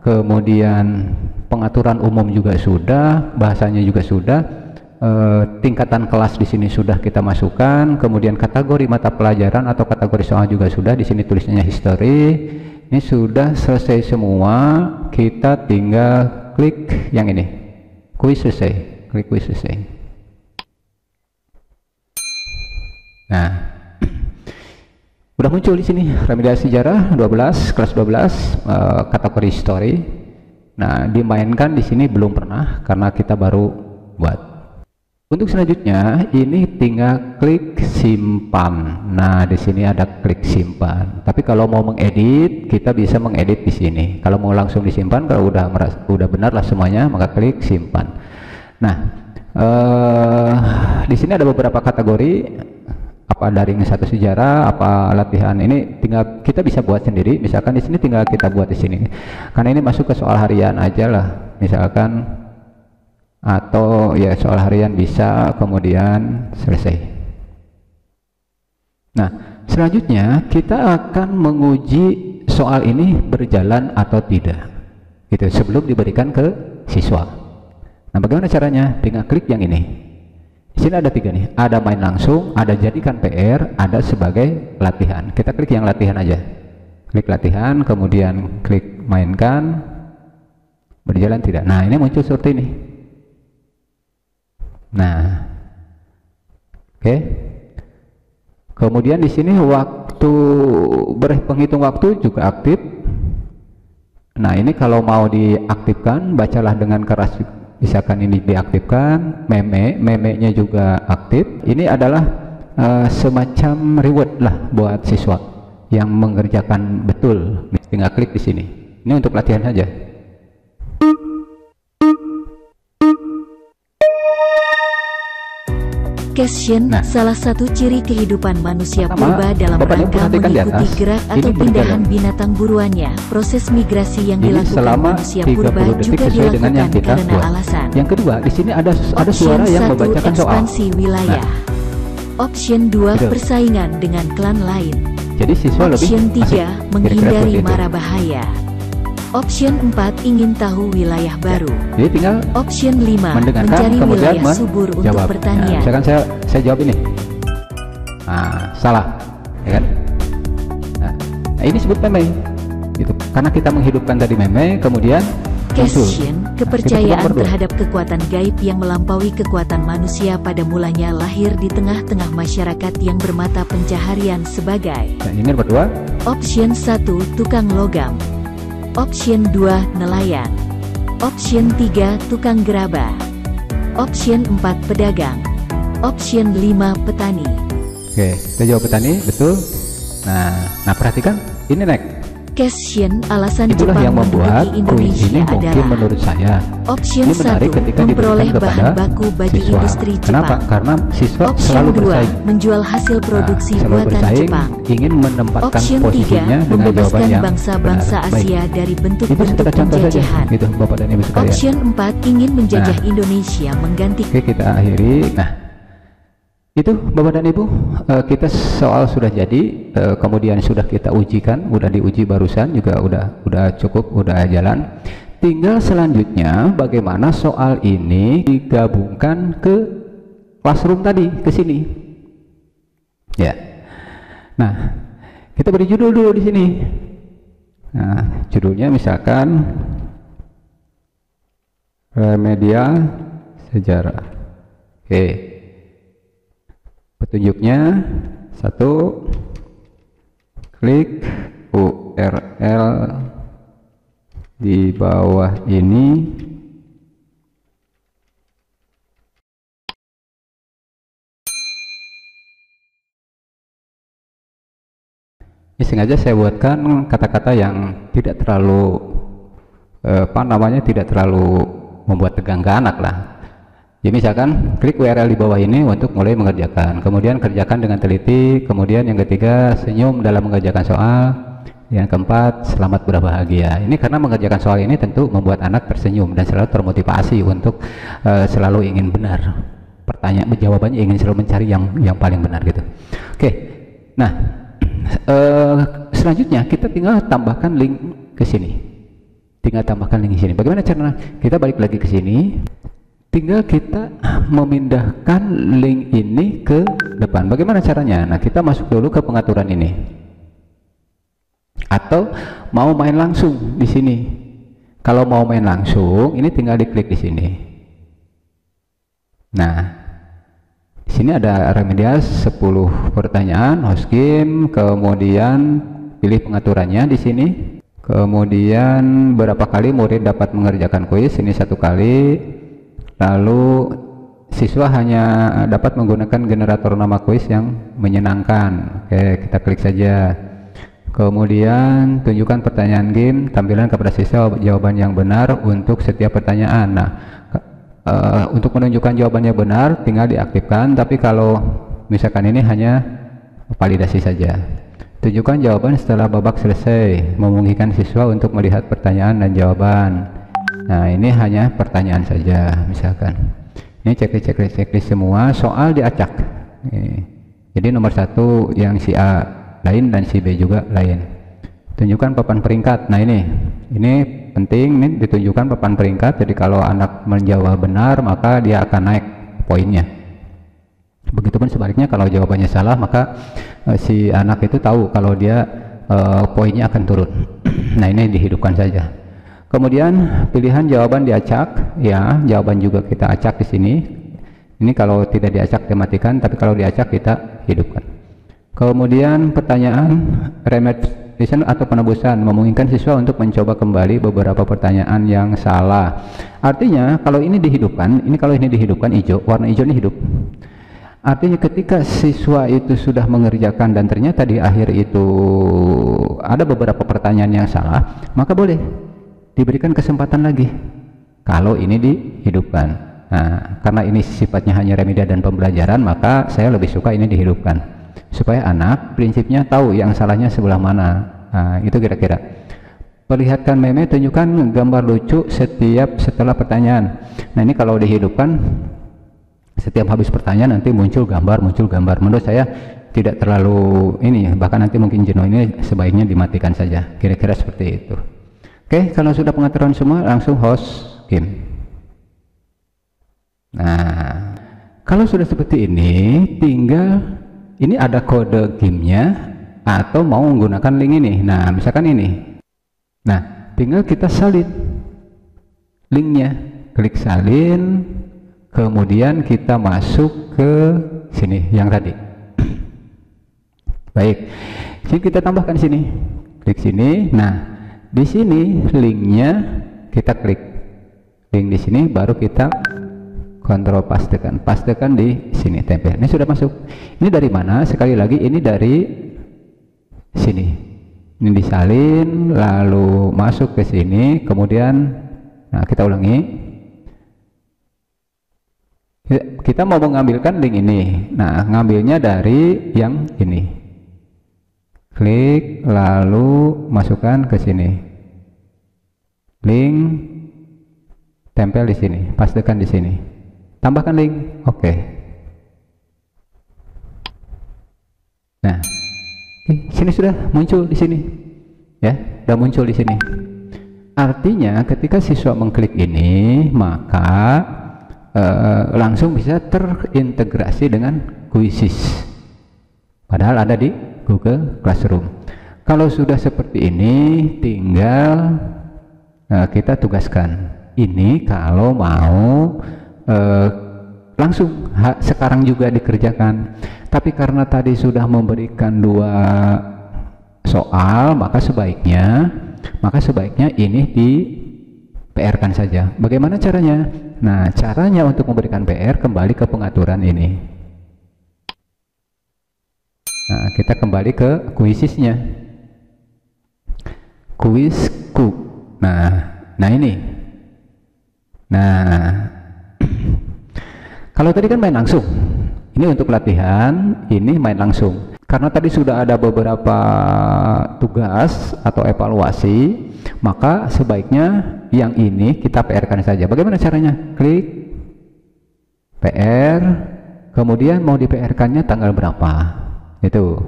kemudian pengaturan umum juga sudah, bahasanya juga sudah, tingkatan kelas di sini sudah kita masukkan, kemudian kategori mata pelajaran atau kategori soal juga sudah, di sini tulisannya history. Ini sudah selesai semua, kita tinggal klik yang ini, kuis selesai, klik kuis selesai. Nah, udah muncul di sini remedial sejarah 12, kelas 12, kategori history. Nah, dimainkan di sini belum pernah karena kita baru buat. Untuk selanjutnya ini tinggal klik simpan. Nah, di sini ada klik simpan. Tapi kalau mau mengedit, kita bisa mengedit di sini. Kalau mau langsung disimpan, kalau udah benar lah semuanya, maka klik simpan. Nah, di sini ada beberapa kategori. Apa apa daring satu sejarah, apa latihan. Ini tinggal kita bisa buat sendiri. Misalkan di sini tinggal kita buat di sini. Karena ini masuk ke soal harian aja lah. Misalkan atau ya soal harian bisa, kemudian selesai. Nah, selanjutnya kita akan menguji soal ini berjalan atau tidak. Gitu sebelum diberikan ke siswa. Nah, bagaimana caranya? Tinggal klik yang ini. Di sini ada 3 nih, ada main langsung, ada jadikan PR, ada sebagai latihan. Kita klik yang latihan aja. Klik latihan, kemudian klik mainkan, berjalan tidak. Nah, ini muncul seperti ini. Nah, oke. Kemudian di sini waktu penghitung waktu juga aktif. Nah, ini kalau mau diaktifkan, bacalah dengan keras. Misalkan ini diaktifkan, meme-nya juga aktif. Ini adalah semacam reward lah buat siswa yang mengerjakan betul. Tinggal klik di sini. Ini untuk latihan saja. Question, salah satu ciri kehidupan manusia purba dalam rangka mengikuti gerak atau pindahan binatang buruannya. Proses migrasi yang dilakukan manusia purba juga dilakukan karena alasan. Yang kedua, di sini ada suara yang membacakan soal. Ekspansi wilayah. Option 2, persaingan dengan klan lain. Jadi siswa Option 3, menghindari mara bahaya. Option 4, ingin tahu wilayah baru. Jadi tinggal Option 5, mencari wilayah subur untuk pertanian. Nah, misalkan saya jawab ini. Nah, salah, ya kan? Nah, ini disebut meme. Gitu. Karena kita menghidupkan tadi meme, kemudian question, kepercayaan terhadap kekuatan gaib yang melampaui kekuatan manusia pada mulanya lahir di tengah-tengah masyarakat yang bermata pencaharian sebagai. Nah, ini berdua. Option 1, tukang logam. Option 2, nelayan. Option 3, tukang gerabah. Option 4, pedagang. Option 5, petani. Oke, kita jawab petani, betul. Nah perhatikan, ini next. Question, alasan Itulah Jepang yang membuat Indonesia ini mungkin adalah menurut saya Option ini menarik 1, ketika memperoleh diberikan bahan kepada baku bagi siswa. industri Jepang. Kenapa? Karena siswa Option selalu 2, bersaing. menjual hasil produksi selalu buatan bersaing, Jepang. ingin menempatkan Option 3, posisinya dengan jawaban membebaskan yang bangsa-bangsa benar. Asia Baik. dari Itu bentuk-bentuk kita contoh saja, penjajahan. gitu, Bapak dan Ibu sekalian. Option 4, ingin menjajah Indonesia mengganti. Oke, kita akhiri. Nah, itu Bapak dan Ibu, kita soal sudah jadi, kemudian sudah kita ujikan, udah diuji barusan juga udah cukup, udah jalan. Tinggal selanjutnya bagaimana soal ini digabungkan ke classroom tadi, ke sini. Ya. Nah, kita beri judul dulu di sini. Nah, judulnya misalkan remedial sejarah. Oke. Petunjuknya 1, klik URL di bawah ini. Ini sengaja saya buatkan kata-kata yang tidak terlalu tidak terlalu membuat tegang ke anak lah. Jadi misalkan klik URL di bawah ini untuk mulai mengerjakan, kemudian kerjakan dengan teliti, kemudian yang ketiga senyum dalam mengerjakan soal, yang keempat selamat berbahagia. Ini karena mengerjakan soal ini tentu membuat anak tersenyum dan selalu termotivasi untuk selalu ingin benar. Pertanyaan jawabannya ingin selalu mencari yang paling benar gitu. Oke. Nah, selanjutnya kita tinggal tambahkan link ke sini. Tinggal tambahkan link di sini. Bagaimana cara kita balik lagi ke sini? Tinggal kita memindahkan link ini ke depan. Bagaimana caranya? Nah, kita masuk dulu ke pengaturan ini. Atau mau main langsung di sini. Kalau mau main langsung, ini tinggal diklik di sini. Nah, di sini ada remedial 10 pertanyaan, host game, kemudian pilih pengaturannya di sini. Kemudian berapa kali murid dapat mengerjakan kuis? Ini 1 kali. Lalu siswa hanya dapat menggunakan generator nama kuis yang menyenangkan. Oke, kita klik saja. Kemudian tunjukkan pertanyaan game, tampilan kepada siswa jawaban yang benar untuk setiap pertanyaan. Nah, untuk menunjukkan jawabannya benar tinggal diaktifkan, tapi kalau misalkan ini hanya validasi saja. Tunjukkan jawaban setelah babak selesai. Memungkinkan siswa untuk melihat pertanyaan dan jawaban. Nah, ini hanya pertanyaan saja. Misalkan ini checklist semua, soal diacak. Jadi nomor 1 yang si A lain dan si B juga lain. Tunjukkan papan peringkat. Nah, ini penting, ini ditunjukkan papan peringkat. Jadi kalau anak menjawab benar, maka dia akan naik poinnya. Begitupun sebaliknya, kalau jawabannya salah, maka si anak itu tahu kalau dia poinnya akan turun. Nah, ini dihidupkan saja. Kemudian pilihan jawaban diacak, ya, jawaban juga kita acak di sini. Ini kalau tidak diacak dimatikan, tapi kalau diacak kita hidupkan. Kemudian pertanyaan remediation atau penebusan, memungkinkan siswa untuk mencoba kembali beberapa pertanyaan yang salah. Artinya kalau ini dihidupkan, hijau, warna hijau ini hidup. Artinya ketika siswa itu sudah mengerjakan dan ternyata di akhir itu ada beberapa pertanyaan yang salah, maka boleh diberikan kesempatan lagi kalau ini dihidupkan. Nah, karena ini sifatnya hanya remedial dan pembelajaran, maka saya lebih suka ini dihidupkan supaya anak prinsipnya tahu yang salahnya sebelah mana. Nah, itu kira-kira. Perlihatkan meme, tunjukkan gambar lucu setelah pertanyaan. Nah, ini kalau dihidupkan, setiap habis pertanyaan nanti muncul gambar. Menurut saya tidak terlalu ini, bahkan nanti mungkin jenuh, ini sebaiknya dimatikan saja. Kira-kira seperti itu. Oke, kalau sudah pengaturan semua, langsung host game. Nah, kalau sudah seperti ini, tinggal ini ada kode gamenya atau mau menggunakan link ini. Nah, misalkan ini. Nah, tinggal kita salin linknya, klik salin, kemudian kita masuk ke sini yang tadi. Baik, sini kita tambahkan sini, klik sini. Nah, di sini linknya kita klik link di sini, baru kita kontrol pastekan di sini, tempel. Ini sudah masuk. Ini dari mana? Sekali lagi, ini dari sini. Ini disalin, lalu masuk ke sini, kemudian, nah kita ulangi. Kita mau mengambilkan link ini. Nah, ngambilnya dari yang ini. Klik, lalu masukkan ke sini. Link, tempel di sini, pastekan di sini. Tambahkan link, oke. Nah, sini sudah muncul di sini, ya, sudah muncul di sini. Artinya, ketika siswa mengklik ini, maka langsung bisa terintegrasi dengan Quizzes. Padahal ada di Google Classroom. Kalau sudah seperti ini, tinggal kita tugaskan. Ini kalau mau langsung sekarang juga dikerjakan. Tapi karena tadi sudah memberikan 2 soal, maka sebaiknya ini di PR-kan saja. Bagaimana caranya? Nah, caranya untuk memberikan PR, kembali ke pengaturan ini. Nah, kita kembali ke Quizzes-nya. Quizku. Nah ini. Nah, kalau tadi kan main langsung. Ini untuk latihan, ini main langsung. Karena tadi sudah ada beberapa tugas atau evaluasi, maka sebaiknya yang ini kita PR-kan saja. Bagaimana caranya? Klik PR, kemudian mau di PR-kannya tanggal berapa? Itu.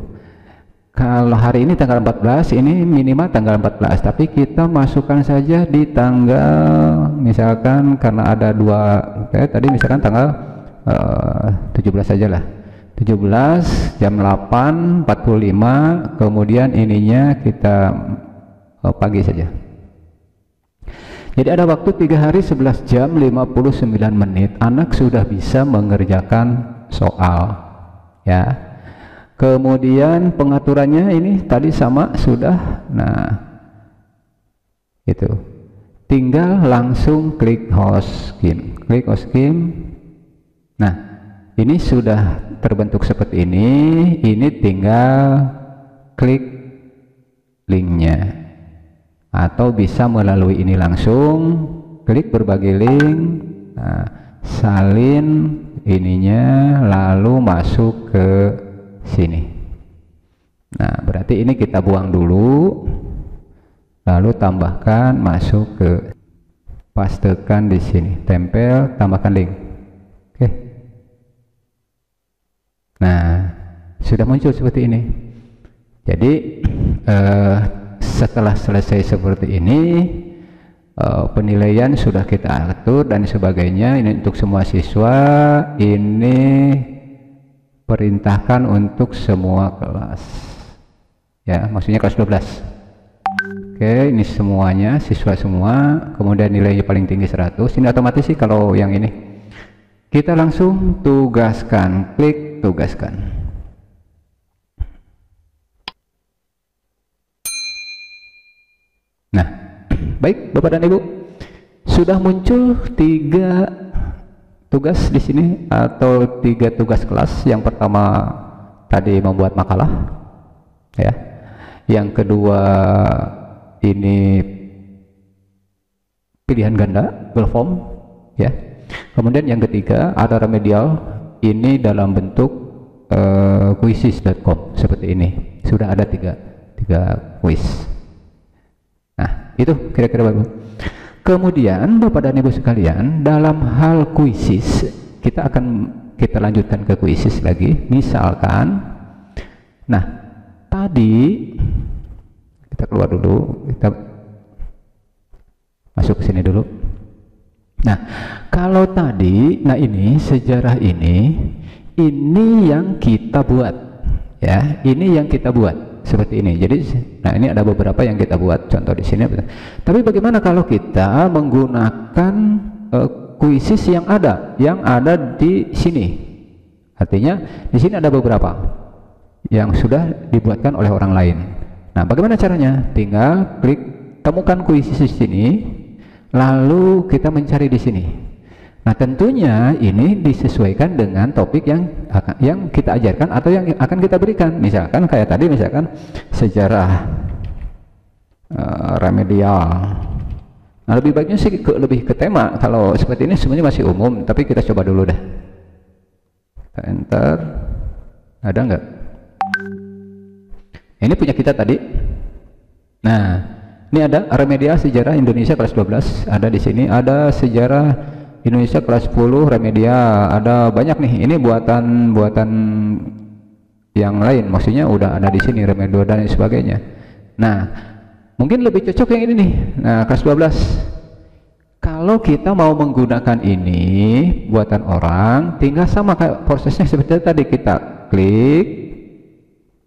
Kalau hari ini tanggal 14, ini minimal tanggal 14, tapi kita masukkan saja di tanggal, misalkan karena ada 2, tadi misalkan tanggal 17 saja lah. 17 jam 8.45, kemudian ininya kita pagi saja. Jadi ada waktu 3 hari 11 jam 59 menit, anak sudah bisa mengerjakan soal, ya. Kemudian pengaturannya ini tadi sama sudah. Nah, itu tinggal langsung klik host game, klik host game. Nah, ini sudah terbentuk seperti ini. Ini tinggal klik linknya, atau bisa melalui ini langsung klik berbagi link. Nah, salin ininya, lalu masuk ke sini. Nah, berarti ini kita buang dulu, lalu tambahkan, masuk ke, pastekan di sini, tempel, tambahkan link. Oke. Nah, sudah muncul seperti ini. Jadi setelah selesai seperti ini, penilaian sudah kita atur dan sebagainya. Ini untuk semua siswa, ini perintahkan untuk semua kelas, ya, maksudnya kelas 12. Oke, ini semuanya, siswa semua, kemudian nilainya paling tinggi 100. Ini otomatis sih kalau yang ini. Kita langsung tugaskan, klik tugaskan. Nah, baik Bapak dan Ibu, sudah muncul 3 tugas di sini atau 3 tugas kelas. Yang pertama tadi membuat makalah, ya. Yang kedua ini pilihan ganda, Google Form, ya. Kemudian yang ketiga ada remedial, ini dalam bentuk quizzes.com seperti ini. Sudah ada 3 quiz. Nah, itu kira-kira Bapak. Kemudian Bapak dan Ibu sekalian, dalam hal quizzes kita lanjutkan ke quizzes lagi. Misalkan, nah tadi kita keluar dulu, kita masuk ke sini dulu. Nah, kalau tadi, nah ini sejarah ini yang kita buat, ya, ini yang kita buat. Seperti ini. Jadi, nah ini ada beberapa yang kita buat contoh di sini. Tapi bagaimana kalau kita menggunakan quizzes yang ada di sini? Artinya di sini ada beberapa yang sudah dibuatkan oleh orang lain. Nah, bagaimana caranya? Tinggal klik temukan quizzes di sini, lalu kita mencari di sini. Nah, tentunya ini disesuaikan dengan topik yang kita ajarkan atau yang akan kita berikan. Misalkan kayak tadi, misalkan sejarah remedial. Nah, lebih baiknya sih lebih ke tema. Kalau seperti ini semuanya masih umum, tapi kita coba dulu dah. Kita enter. Ada nggak? Ini punya kita tadi. Nah, ini ada remedial sejarah Indonesia kelas 12. Ada di sini. Ada sejarah Indonesia kelas 10 remedial, ada banyak nih. Ini buatan yang lain, maksudnya udah ada di sini remedial dan sebagainya. Nah, mungkin lebih cocok yang ini nih. Nah, kelas 12. Kalau kita mau menggunakan ini buatan orang, tinggal sama kayak prosesnya seperti tadi, kita klik.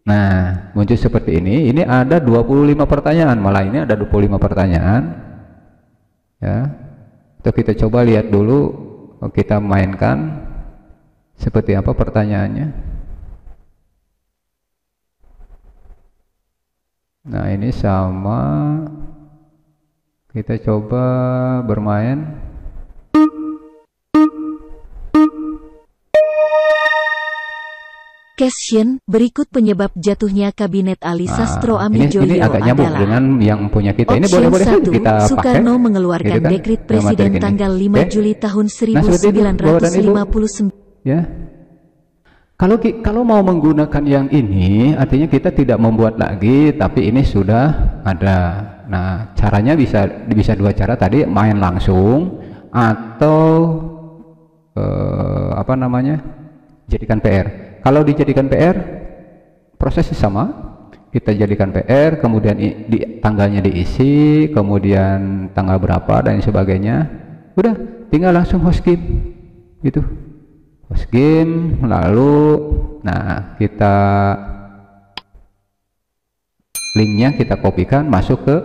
Nah, muncul seperti ini. Ini ada 25 pertanyaan, malah ini ada 25 pertanyaan. Ya. Kita coba lihat dulu, kita mainkan seperti apa pertanyaannya. Nah, ini sama, kita coba bermain. Question, berikut penyebab jatuhnya Kabinet Ali Sastro ini Amijoyo agak nyambung dengan yang punya kita. Ini boleh-boleh saja kita pakai. Soekarno mengeluarkan dekret Presiden tanggal 5 Juli tahun 1959. Ya. Kalau mau menggunakan yang ini, artinya kita tidak membuat lagi, tapi ini sudah ada. Nah, caranya bisa 2 cara tadi, main langsung atau jadikan PR. Kalau dijadikan PR, prosesnya sama. Kita jadikan PR, kemudian tanggalnya diisi, kemudian tanggal berapa dan sebagainya. Udah, tinggal langsung host game, gitu. Host game, lalu, nah kita linknya kita kopikan masuk ke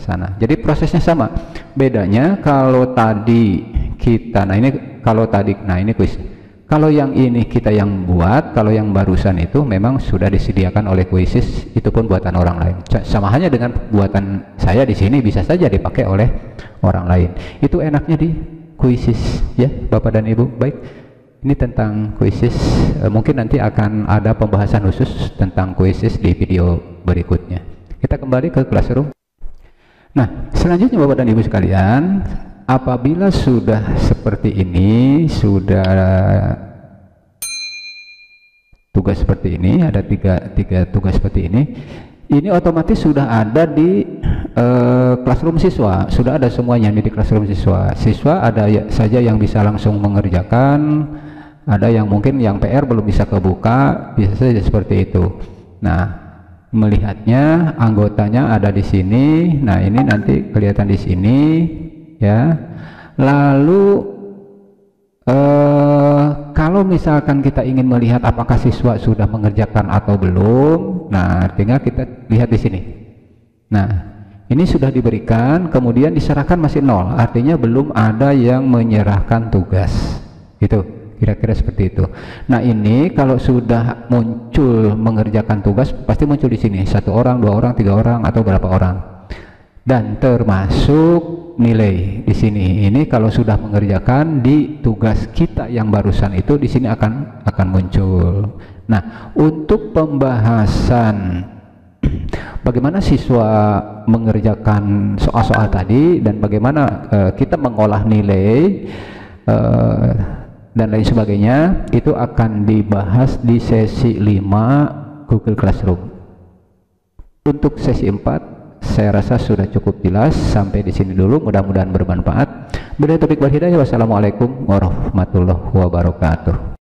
sana. Jadi prosesnya sama. Bedanya kalau tadi kita, nah ini kalau tadi, nah ini quiz. Kalau yang ini kita yang buat, kalau yang barusan itu memang sudah disediakan oleh quizzes, itu pun buatan orang lain. Sama halnya dengan buatan saya di sini, bisa saja dipakai oleh orang lain. Itu enaknya di quizzes, ya Bapak dan Ibu. Baik, ini tentang quizzes. Mungkin nanti akan ada pembahasan khusus tentang quizzes di video berikutnya. Kita kembali ke classroom. Nah, selanjutnya Bapak dan Ibu sekalian, apabila sudah seperti ini, sudah tugas seperti ini, ada tiga tugas seperti ini otomatis sudah ada di classroom siswa, sudah ada semuanya di classroom siswa ada saja yang bisa langsung mengerjakan, ada yang mungkin yang PR belum bisa kebuka, bisa saja seperti itu. Nah, melihatnya anggotanya ada di sini. Nah, ini nanti kelihatan di sini ya. Lalu kalau misalkan kita ingin melihat apakah siswa sudah mengerjakan atau belum, nah tinggal kita lihat di sini. Nah, ini sudah diberikan, kemudian diserahkan masih 0, artinya belum ada yang menyerahkan tugas. Itu kira-kira seperti itu. Nah, ini kalau sudah muncul mengerjakan tugas pasti muncul di sini 1 orang, 2 orang, 3 orang atau berapa orang. Dan termasuk nilai di sini. Ini kalau sudah mengerjakan di tugas kita yang barusan itu di sini akan muncul. Nah, untuk pembahasan bagaimana siswa mengerjakan soal-soal tadi dan bagaimana kita mengolah nilai dan lain sebagainya, itu akan dibahas di sesi 5 Google Classroom. Untuk sesi 4 saya rasa sudah cukup jelas. Sampai di sini dulu, mudah-mudahan bermanfaat. Billahi taufiq wal hidayah. Wassalamualaikum warahmatullahi wabarakatuh.